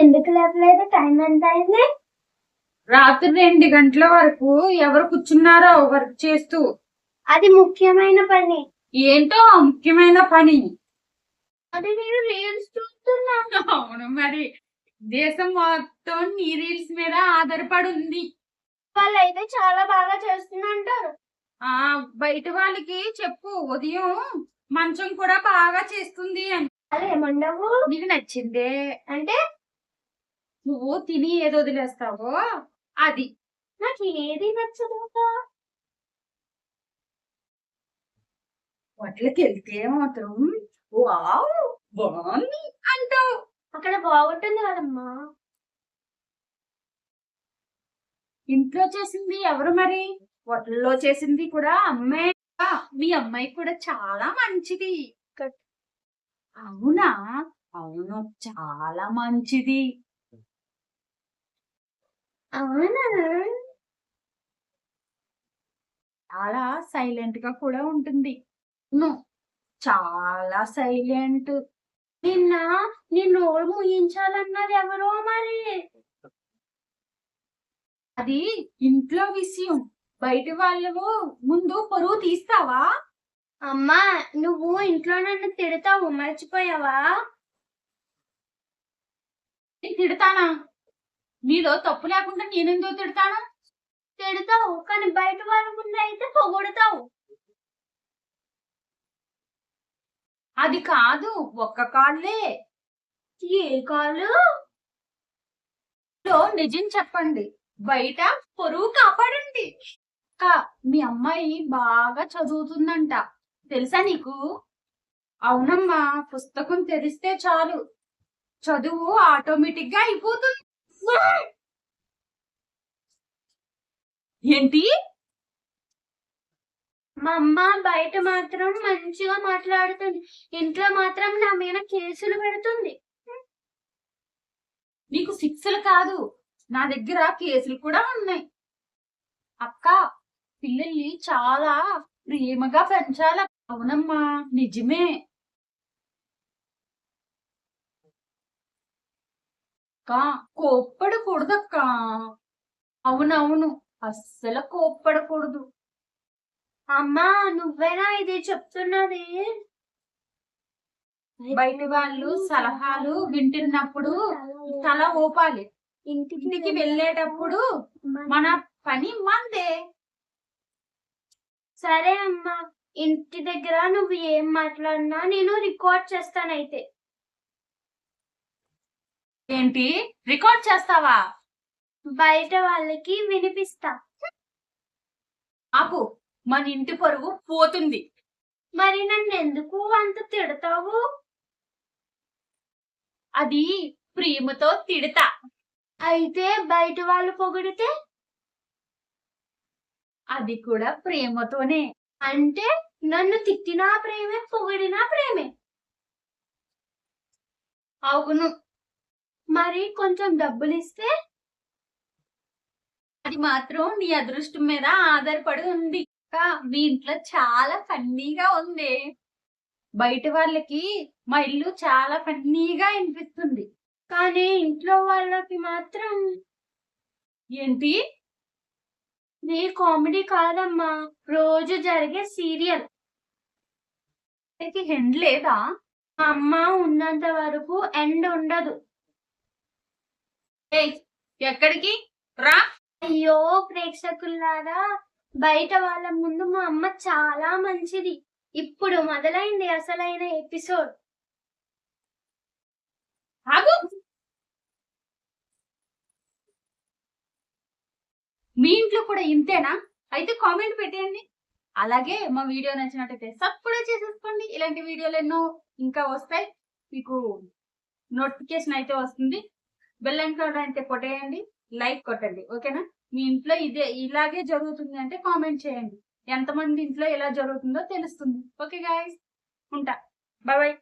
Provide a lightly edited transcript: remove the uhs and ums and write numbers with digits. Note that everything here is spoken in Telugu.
ఎందుకు లేవలేదు? టైం ఎంత అయింది? రాత్రి 2 గంటల వరకు ఎవరు కూర్చున్నారో వర్క్ చేస్తూ. అది ముఖ్యమైన పని. ఏంటో ఆ ముఖ్యమైన పని? అది నేను రీల్స్ చూస్తున్నా. అవును మరి, దేశం మొత్తం నీ రీల్స్ మీద ఆధారపడి ఉంది. వాళ్ళైతే చాలా బాగా చేస్తున్నంటారు. ఆ బయట వాళ్ళకి చెప్పు, ఉదయం మంచం కూడా బాగా చేస్తుంది అని. ఏమండవు? నీకు నచ్చిందే అంటే నువ్వు తిని ఏది వదిలేస్తావో అది. నాకు ఏది నచ్చదు. హోటల్కి వెళ్తే మాత్రం వావ్ బాగుంది అంటావు. అక్కడ బాగుంటుంది కదమ్మా. ఇంట్లో చేసింది ఎవరు మరి? హోటల్లో చేసింది కూడా అమ్మాయి. మీ అమ్మాయి కూడా చాలా మంచిది. అవునా? అవును, చాలా మంచిది. అవునా? చాలా సైలెంట్ గా కూడా ఉంటుంది. చాలా సైలెంట్. నిన్న నీ నోరు ముయించాలన్నది ఎవరో మరి. అది ఇంట్లో విషయం. బయట వాళ్ళు ముందు పరువు తీస్తావా? అమ్మా, నువ్వు ఇంట్లో నన్ను తిడతావు, మర్చిపోయావా? నేను తిడతానా? నీలో తప్పు లేకుండా నేనెందుకు తిడతాను? తిడతావు, కానీ బయట వాళ్ళ ముందు అయితే పొగుడతావు. అది కాదు, ఒక్క కాళ్ళే. ఏ కాలు? నిజం చెప్పండి, బయట పొరుగు కాపాడండి. మీ అమ్మాయి బాగా చదువుతుందంట, తెలుసా నీకు? అవునమ్మా, పుస్తకం తెరిస్తే చాలు చదువు ఆటోమేటిక్ గా అయిపోతుంది. ఏంటి? మా అమ్మ బయట మాత్రం మంచిగా మాట్లాడుతుంది, ఇంట్లో మాత్రం నా మీద కేసులు పెడుతుంది. నీకు శిక్షలు కాదు, నా దగ్గర కేసులు కూడా ఉన్నాయి. అక్క, పిల్లల్ని చాలా ప్రేమగా పెంచాల. అవునమ్మా, నిజమే. కోప్పడకూడదక్క. అవునవును, అస్సలు కోప్పడకూడదు. అమ్మా, నువ్వేనా ఇది చెప్తున్నది? బయట వాళ్ళు సలహాలు వింటున్నప్పుడు తల ఊపాలి. ఇంటికి వెళ్ళేటప్పుడు మన పని మందే. సరే అమ్మా, ఇంటి దగ్గర నువ్వు ఏం మాట్లాడినా నేను రికార్డ్ చేస్తానైతే. ఏంటి రికార్డ్ చేస్తావా? బయట వాళ్ళకి వినిపిస్తా. ఆపు, మన ఇంటి పరువు పోతుంది. మరి నన్ను ఎందుకు అంత తిడతావు? అది ప్రేమతో తిడతా. అయితే బయట వాళ్ళు పొగిడితే? అది కూడా ప్రేమతోనే. అంటే నన్ను తిట్టినా ప్రేమే, పొగిడినా ప్రేమే. అవును. మరి కొంచెం డబ్బులు ఇస్తే? అది మాత్రం నీ అదృష్టం మీద ఆధారపడి ఉంది. మీ ఇంట్లో చాలా ఫన్నీగా ఉంది. బయట వాళ్ళకి మా ఇల్లు చాలా ఫన్నీగా అనిపిస్తుంది, కానీ ఇంట్లో వాళ్ళకి మాత్రం. ఏంటి? నీ కామెడీ కాదమ్మా, రోజు జరిగే సీరియల్. ఎండ్ లేదా? అమ్మ ఉన్నంత వరకు ఎండ్ ఉండదు. ఎక్కడికి రా? అయ్యో ప్రేక్షకుల్లారా, బయట వాళ్ళ ముందు మా అమ్మ చాలా మంచిది. ఇప్పుడు మొదలైంది అసలైన ఎపిసోడ్. ఆగు. మీ ఇంట్లో కూడా ఇంతేనా? అయితే కామెంట్ పెట్టేయండి. అలాగే మా వీడియో నచ్చినట్టయితే సబ్స్క్రైబ్ చేసేసుకోండి. ఇలాంటి వీడియోలు ఎన్నో ఇంకా వస్తాయి, మీకు నోటిఫికేషన్ అయితే వస్తుంది. బెల్ ఐకాన్ అంటే కొట్టేయండి, లైక్ కొట్టండి. ఓకేనా? మీ ఇంట్లో ఇలాగే జరుగుతుంది అంటే కామెంట్ చేయండి. ఎంతమంది ఇంట్లో ఎలా జరుగుతుందో తెలుస్తుంది. ఓకే గాయ్స్, ఉంటా. Bye bye.